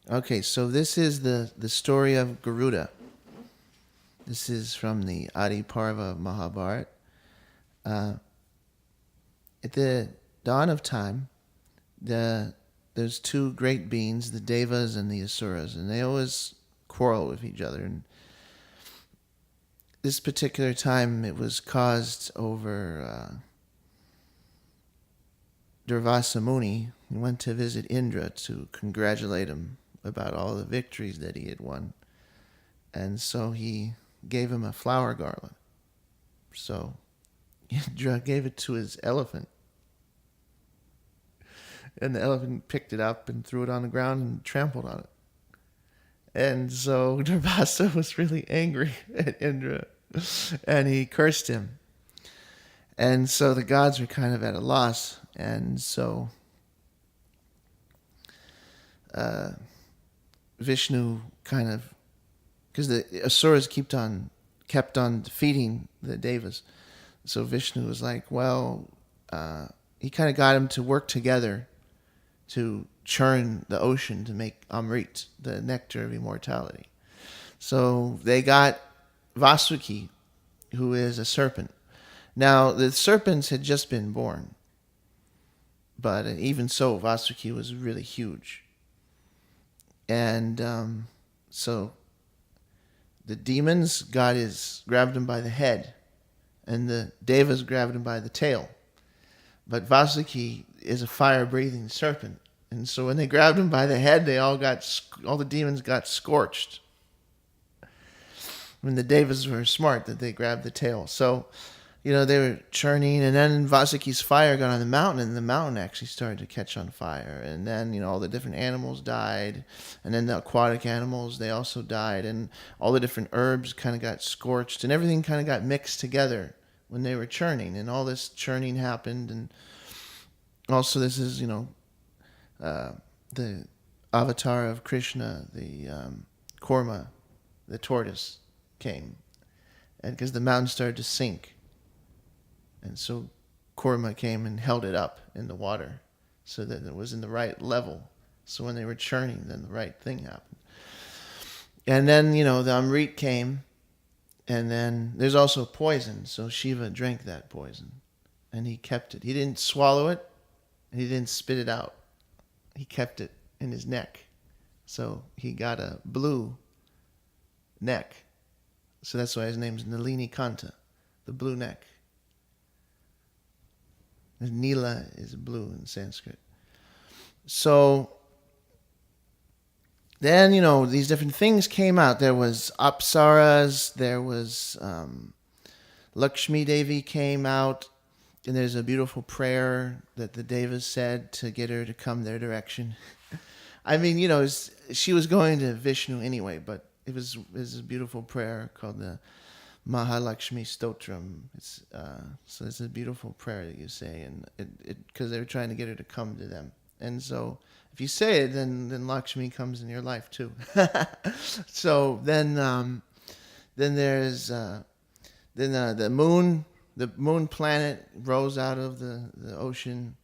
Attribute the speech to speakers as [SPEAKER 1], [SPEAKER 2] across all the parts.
[SPEAKER 1] Okay, so this is the story of Garuda. This is from the Adi Parva Mahabharata. Uh, at the dawn of time, there's two great beings, the Devas and the Asuras, and they always quarrel with each other. And this particular time, it was caused over Durvasa Muni. He went to visit Indra to congratulate him about all the victories that he had won. And so he gave him a flower garland. So Indra gave it to his elephant. And the elephant picked it up and threw it on the ground and trampled on it. And so Durvasa was really angry at Indra and he cursed him. And so the gods were kind of at a loss. And so Vishnu kind of, because the Asuras kept on defeating the Devas. So Vishnu was like, well, he kind of got him to work together to churn the ocean to make Amrit, the nectar of immortality. So they got Vasuki, who is a serpent. Now, the serpents had just been born. But even so, Vasuki was really huge. And so the demons grabbed him by the head, and the Devas grabbed him by the tail. But Vasuki is a fire-breathing serpent, and so when they grabbed him by the head, all the demons got scorched. When the Devas were smart that they grabbed the tail, so they were churning, and then Vasuki's fire got on the mountain, and the mountain actually started to catch on fire. And then, all the different animals died, and then the aquatic animals, they also died, and all the different herbs kind of got scorched, and everything kind of got mixed together when they were churning, and all this churning happened. And also this is, the avatar of Krishna, the Kurma, the tortoise, came, and because the mountain started to sink. And so Kurma came and held it up in the water so that it was in the right level. So when they were churning, then the right thing happened. And then, the Amrit came, and then there's also poison. So Shiva drank that poison, and he kept it. He didn't swallow it, and he didn't spit it out. He kept it in his neck. So he got a blue neck. So that's why his name's Nalini Kanta, the blue neck. Nila is blue in Sanskrit. So then, these different things came out. There was Apsaras, there was Lakshmi Devi came out, and there's a beautiful prayer that the Devas said to get her to come their direction. I mean, she was going to Vishnu anyway, but it was a beautiful prayer called the Mahalakshmi Stotram. So it's a beautiful prayer that you say, and because they were trying to get her to come to them. And so if you say it, then Lakshmi comes in your life too. So then there's the moon. The moon planet rose out of the ocean.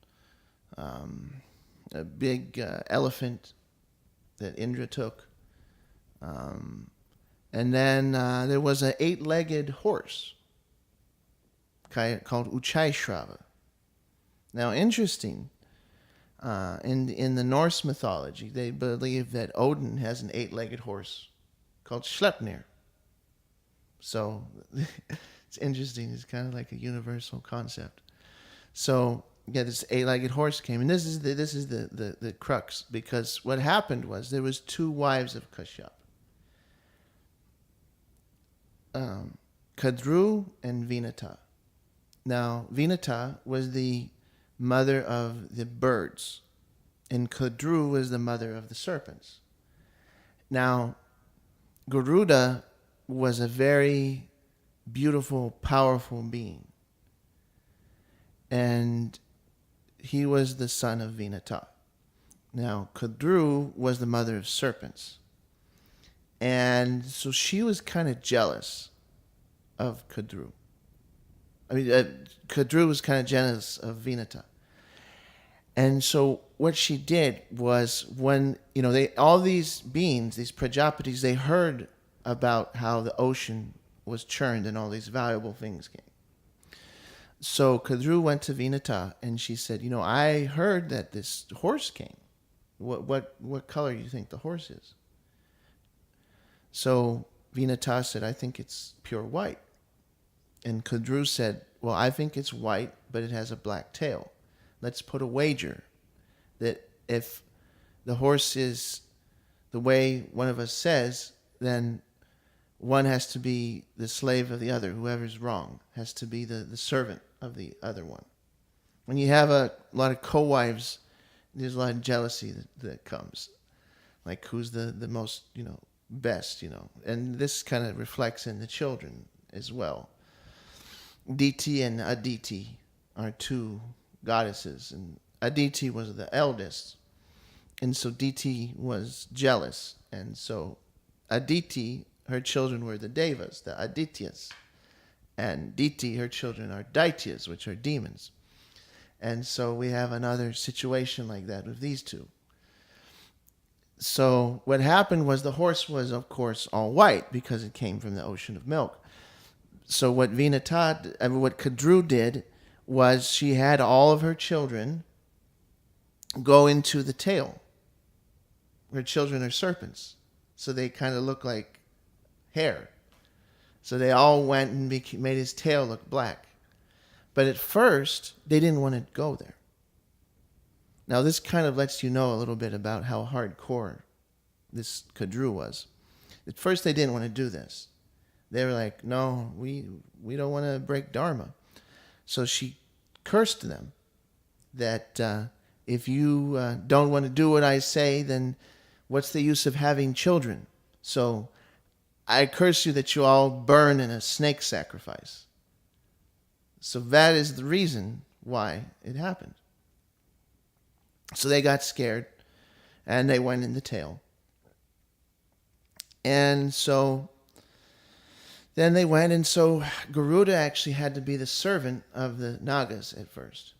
[SPEAKER 1] A big elephant that Indra took. And then there was an 8-legged horse called Uchaishrava. Now, interesting, in the Norse mythology, they believe that Odin has an 8-legged horse called Sleipnir. So it's interesting. It's kind of like a universal concept. So this 8-legged horse came, and this is the crux, because what happened was there was 2 wives of Kashyap. Kadru and Vinata. Now, Vinata was the mother of the birds, and Kadru was the mother of the serpents. Now, Garuda was a very beautiful, powerful being, and he was the son of Vinata. Now, Kadru was the mother of serpents. And so she was kind of jealous of Kadru. Kadru was kind of jealous of Vinata. And so what she did was, when, all these beings, these Prajapatis, they heard about how the ocean was churned and all these valuable things came. So Kadru went to Vinata and she said, I heard that this horse came. What color do you think the horse is? So Vinata said, I think it's pure white. And Kadru said, well, I think it's white, but it has a black tail. Let's put a wager that if the horse is the way one of us says, then one has to be the slave of the other. Whoever's wrong has to be the servant of the other one. When you have a lot of co-wives, there's a lot of jealousy that comes. Like, who's the most, best, And this kind of reflects in the children as well. Diti and Aditi are two goddesses, and Aditi was the eldest, and so Diti was jealous, and so Aditi, her children were the devas, the Adityas, and Diti, her children are Daityas, which are demons. And so we have another situation like that with these two. So what happened was, the horse was, of course, all white because it came from the ocean of milk. So what Kadru did was, she had all of her children go into the tail. Her children are serpents, so they kind of look like hair. So they all went and made his tail look black. But at first, they didn't want to go there. Now, this kind of lets you know a little bit about how hardcore this Kadru was. At first, they didn't want to do this. They were like, no, we don't want to break Dharma. So she cursed them that if you don't want to do what I say, then what's the use of having children? So I curse you that you all burn in a snake sacrifice. So that is the reason why it happened. So they got scared and they went in the tail. And so then they went, and so Garuda actually had to be the servant of the Nagas at first,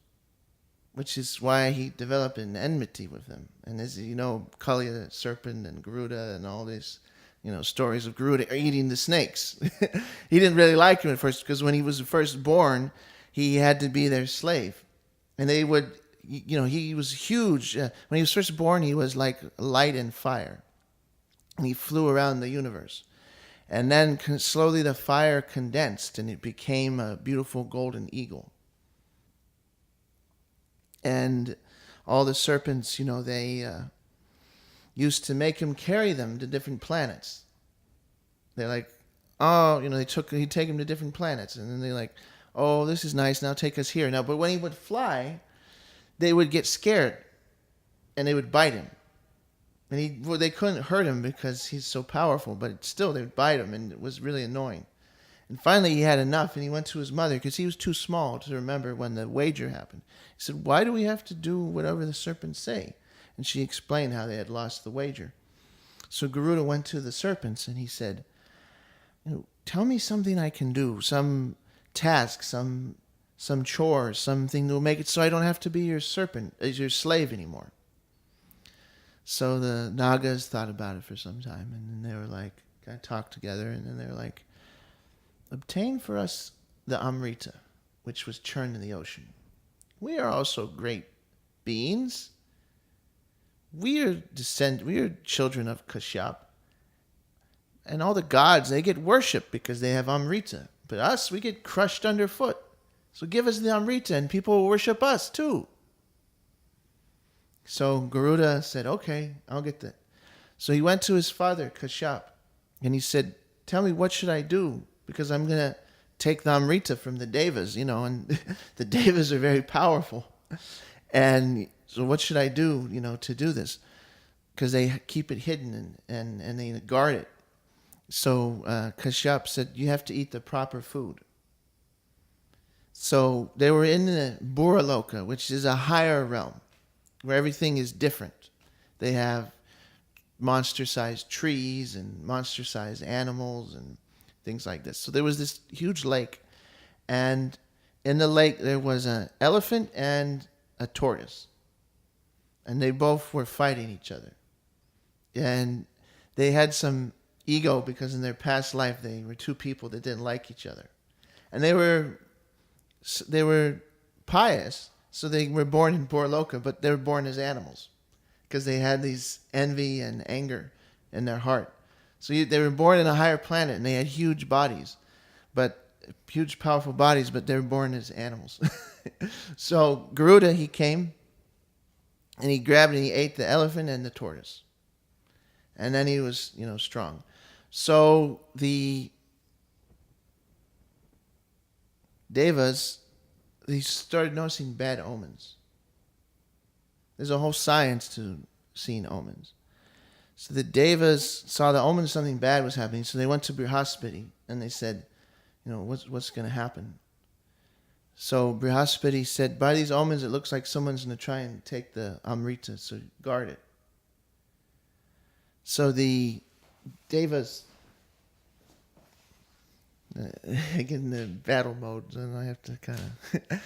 [SPEAKER 1] which is why he developed an enmity with them. And as you know, Kali the serpent and Garuda and all these, stories of Garuda eating the snakes. He didn't really like him at first, because when he was first born, he had to be their slave. And they would, he was huge. When he was first born, he was like light and fire. And he flew around the universe. And then slowly the fire condensed and it became a beautiful golden eagle. And all the serpents, they used to make him carry them to different planets. They're like, oh, he'd take him to different planets. And then they're like, oh, this is nice, now take us here. Now, but when he would fly, they would get scared and they would bite him. And they couldn't hurt him because he's so powerful, but still they would bite him, and it was really annoying. And finally he had enough, and he went to his mother, because he was too small to remember when the wager happened. He said, why do we have to do whatever the serpents say? And she explained how they had lost the wager. So Garuda went to the serpents and he said, tell me something I can do, some task, some chore, something that will make it so I don't have to be your serpent, as your slave anymore. So the Nagas thought about it for some time, and then they were like, kind of talked together, and then they were like, obtain for us the Amrita, which was churned in the ocean. We are also great beings. We are children of Kashyap. And all the gods, they get worshipped because they have Amrita. But us, we get crushed underfoot. So give us the Amrita, and people will worship us too. So Garuda said, okay, I'll get that. So he went to his father, Kashyap, and he said, tell me, what should I do? Because I'm going to take the Amrita from the Devas, and the Devas are very powerful. And so what should I do, to do this? Because they keep it hidden and they guard it. So Kashyap said, you have to eat the proper food. So they were in the Buraloka, which is a higher realm, where everything is different. They have monster-sized trees and monster-sized animals and things like this. So there was this huge lake, and in the lake there was an elephant and a tortoise. and they both were fighting each other. And they had some ego because in their past life they were two people that didn't like each other. And they were pious, so they were born in Borloka, but they were born as animals because they had these envy and anger in their heart. So they were born in a higher planet, and they had huge bodies, but huge, powerful bodies, but they were born as animals. So Garuda, he came, and he grabbed and he ate the elephant and the tortoise. And then he was, strong. So the Devas, they started noticing bad omens. There's a whole science to seeing omens. So the Devas saw the omen something bad was happening, so they went to Brihaspati and they said, what's going to happen? So Brihaspati said, by these omens, it looks like someone's going to try and take the Amrita, so guard it. So the Devas, I get in the battle mode, and I have to kind of...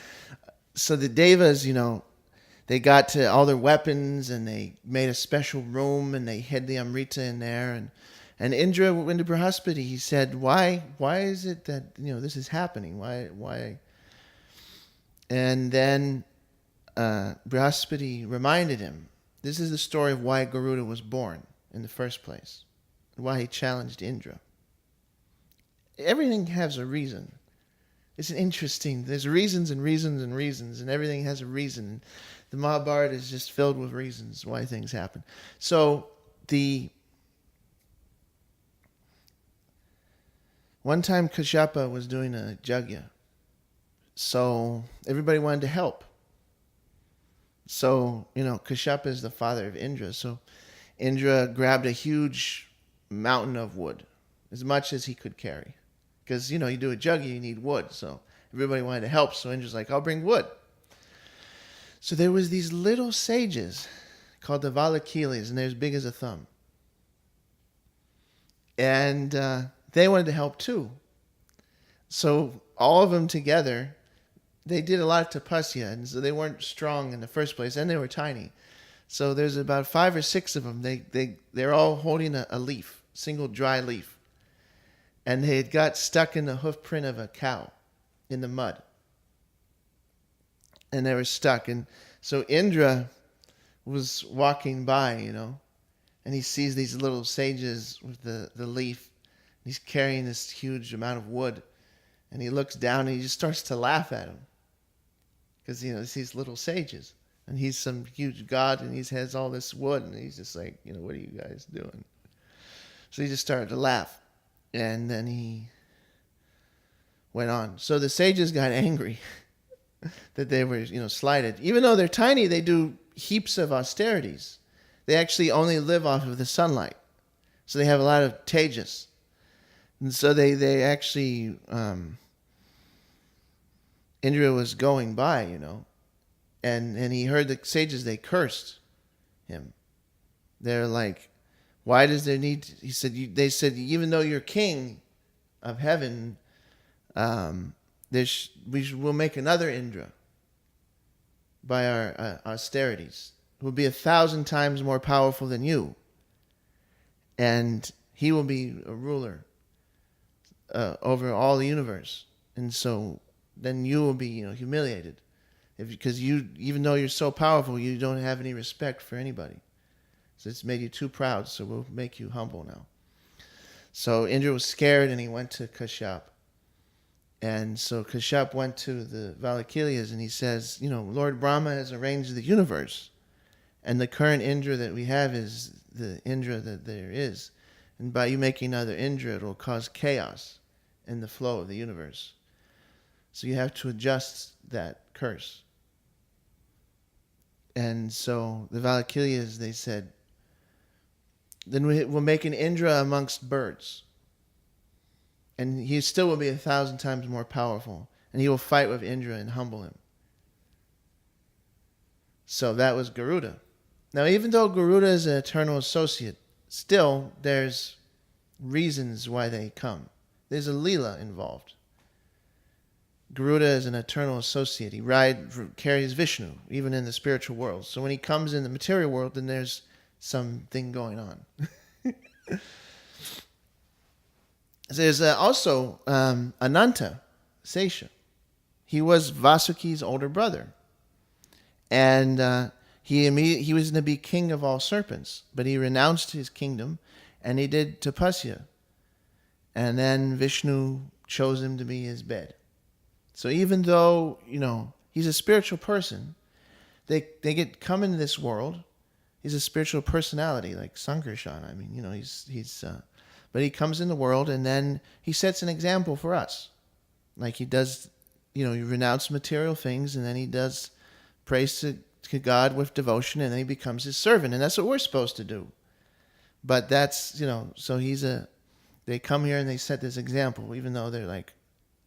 [SPEAKER 1] So the Devas, they got to all their weapons, and they made a special room, and they hid the Amrita in there. And Indra went to Brihaspati. He said, why is it that, this is happening? Why? And then Brihaspati reminded him, this is the story of why Garuda was born in the first place, why he challenged Indra. Everything has a reason. It's interesting. There's reasons and reasons and reasons, and everything has a reason. The Mahabharata is just filled with reasons why things happen. So one time Kashyapa was doing a yajna, so everybody wanted to help. So, Kashyapa is the father of Indra, so Indra grabbed a huge mountain of wood, as much as he could carry. Because, you do a yajna, you need wood. So everybody wanted to help. So Indra's like, I'll bring wood. So there was these little sages called the Valakilis, and they're as big as a thumb. And they wanted to help too. So all of them together, they did a lot of tapasya, and so they weren't strong in the first place, and they were tiny. So there's about 5 or 6 of them. They're all holding a leaf, single dry leaf. And they had got stuck in the hoof print of a cow in the mud. And they were stuck. And so Indra was walking by, and he sees these little sages with the leaf. He's carrying this huge amount of wood. And he looks down and he just starts to laugh at him. Because, it's these little sages. And he's some huge god, and he has all this wood. And he's just like, what are you guys doing? So he just started to laugh. And then he went on. So the sages got angry that they were, slighted. Even though they're tiny, they do heaps of austerities. They actually only live off of the sunlight. So they have a lot of tejas. And so they actually, Indra was going by, and he heard the sages, they cursed him. They're like, why does there need to, they said, even though you're king of heaven, we'll make another Indra by our austerities, who will be 1,000 times more powerful than you. And he will be a ruler over all the universe. And so then you will be, humiliated. Because even though you're so powerful, you don't have any respect for anybody. So it's made you too proud, so we'll make you humble now. So Indra was scared, and he went to Kashyap. And so Kashyap went to the Valakilias, and he says, Lord Brahma has arranged the universe. And the current Indra that we have is the Indra that there is. And by you making another Indra, it will cause chaos in the flow of the universe. So you have to adjust that curse. And so the Valakilias, they said, then we'll make an Indra amongst birds. And he still will be 1,000 times more powerful. And he will fight with Indra and humble him. So that was Garuda. Now, even though Garuda is an eternal associate, still there's reasons why they come. There's a Leela involved. Garuda is an eternal associate. He carries Vishnu, even in the spiritual world. So when he comes in the material world, then there's something going on. There's also Ananta Sesha. He was Vasuki's older brother. And he was going to be king of all serpents. But he renounced his kingdom and he did tapasya. And then Vishnu chose him to be his bed. So even though, he's a spiritual person, they come into this world. He's a spiritual personality like Sankarshan. I mean, but he comes in the world and then he sets an example for us. Like he does, he renounces material things and then he does praise to God with devotion and then he becomes his servant. And that's what we're supposed to do. But that's, so they come here and they set this example, even though they're like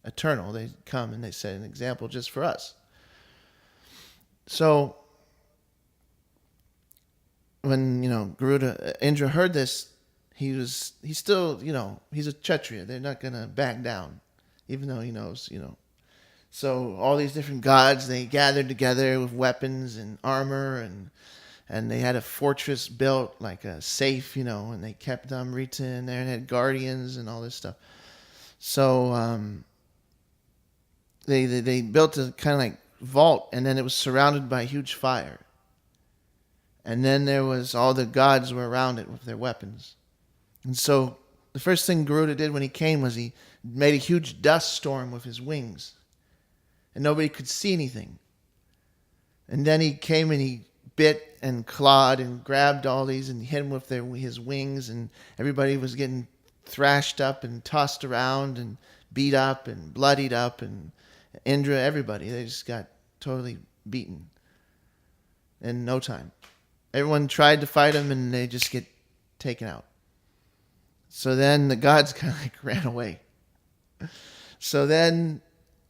[SPEAKER 1] eternal. They come and they set an example just for us. So when, Garuda, Indra heard this, he's still, he's a Kshatriya. They're not going to back down, even though he knows, So all these different gods, they gathered together with weapons and armor and they had a fortress built like a safe, and they kept Amrita in there and had guardians and all this stuff. So they built a kind of like vault and then it was surrounded by a huge fire. And then there was all the gods were around it with their weapons. And so the first thing Garuda did when he came was he made a huge dust storm with his wings. And nobody could see anything. And then he came and he bit and clawed and grabbed all these and hit them with his wings. And everybody was getting thrashed up and tossed around and beat up and bloodied up. And Indra, everybody, they just got totally beaten in no time. Everyone tried to fight him and they just get taken out. So then the gods kind of like ran away. So then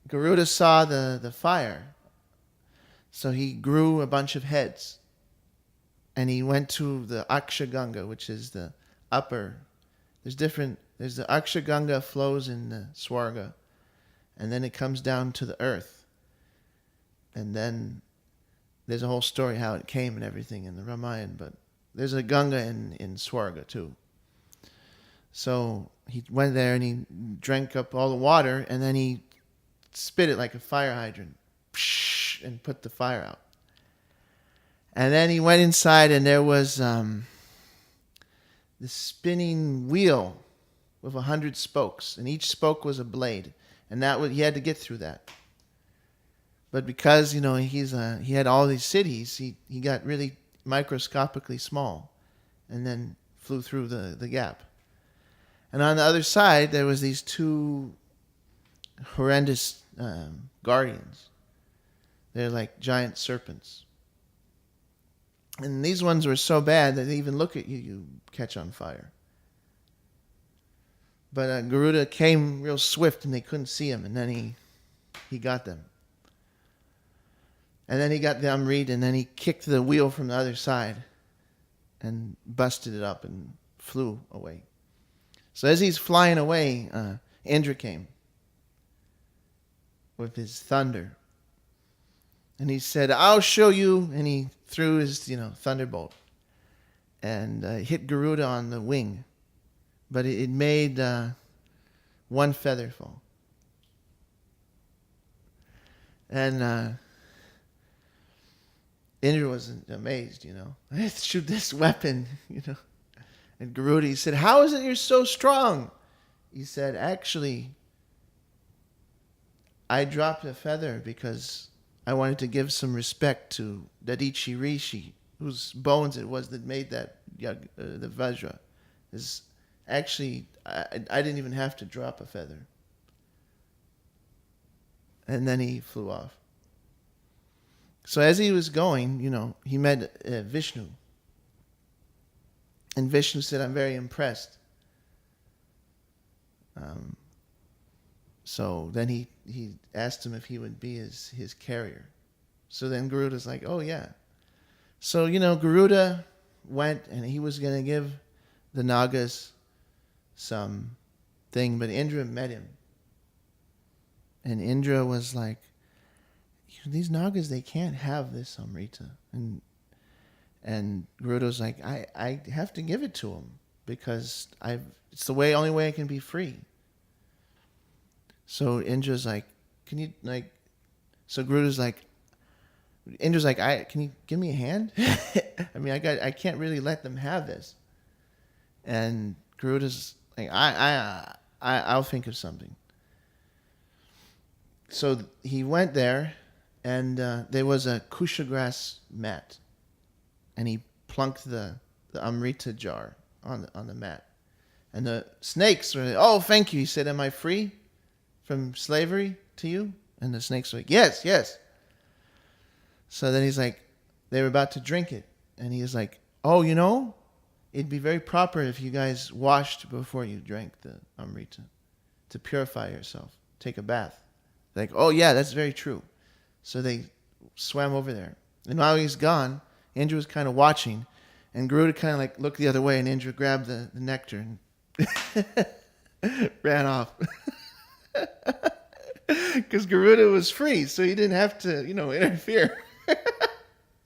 [SPEAKER 1] Garuda saw the fire. So he grew a bunch of heads. And he went to the Akshaganga, which is the upper. There's the Akshaganga flows in the Swarga. And then it comes down to the earth. And then there's a whole story how it came and everything in the Ramayana. But there's a Ganga in Swarga too. So he went there and he drank up all the water. And then he spit it like a fire hydrant and put the fire out. And then he went inside and there was this spinning wheel with 100 spokes. And each spoke was a blade. And he had to get through that. But because, he had all these cities, he got really microscopically small and then flew through the gap. And on the other side, there was these two horrendous guardians. They're like giant serpents. And these ones were so bad that they even look at you, you catch on fire. But Garuda came real swift and they couldn't see him. And then he got them. And then he got the Amrit and then he kicked the wheel from the other side and busted it up and flew away. So as he's flying away, Indra came with his thunder. And he said, I'll show you. And he threw his, thunderbolt and hit Garuda on the wing. But it made one feather fall. And Indra was amazed, I shoot this weapon, And Garuda, he said, how is it you're so strong? He said, actually, I dropped a feather because I wanted to give some respect to Dadichi Rishi, whose bones it was that made that the Vajra. Actually, I didn't even have to drop a feather. And then he flew off. So as he was going, he met Vishnu. And Vishnu said, I'm very impressed. So then he asked him if he would be his carrier. So then Garuda's like, oh yeah. So, Garuda went and he was going to give the Nagas some thing, but Indra met him. And Indra was like, these Nagas, they can't have this Amrita. And Garuda's like, I have to give it to them because it's the only way I can be free. So Indra's like, can you like? So Garuda's like, Indra's like, can you give me a hand? I mean, I can't really let them have this. And Garuda's like, I'll think of something. So he went there, and there was a kusha grass mat, and he plunked the Amrita jar on the mat, and the snakes were like, oh, thank you. He said, am I free from slavery to you? And the snakes were like, yes, yes. So then he's like, they were about to drink it, and he was like, oh, it'd be very proper if you guys washed before you drank the Amrita to purify yourself, take a bath. Like, oh yeah, that's very true. So they swam over there. And while he's gone, Indra was kind of watching, and Garuda kind of like looked the other way, and Indra grabbed the nectar and ran off. Because Garuda was free, so he didn't have to, interfere.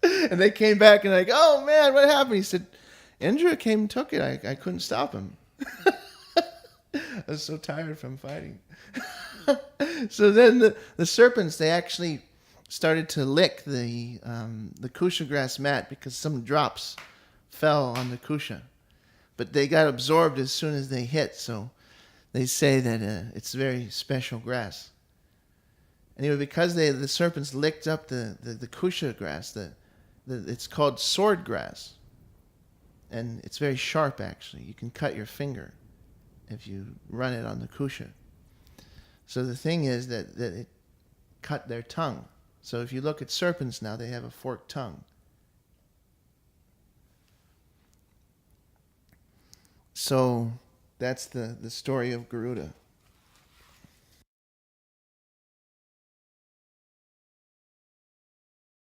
[SPEAKER 1] And they came back and like, oh man, what happened? He said, Indra came and took it. I couldn't stop him. I was so tired from fighting. So then the serpents, they actually started to lick the kusha grass mat because some drops fell on the kusha. But they got absorbed as soon as they hit, so they say that it's very special grass. Anyway, because the serpents licked up the kusha grass, it's called sword grass. And it's very sharp, actually. You can cut your finger if you run it on the kusha. So the thing is that it cut their tongue. So if you look at serpents now, they have a forked tongue. So that's the story of Garuda.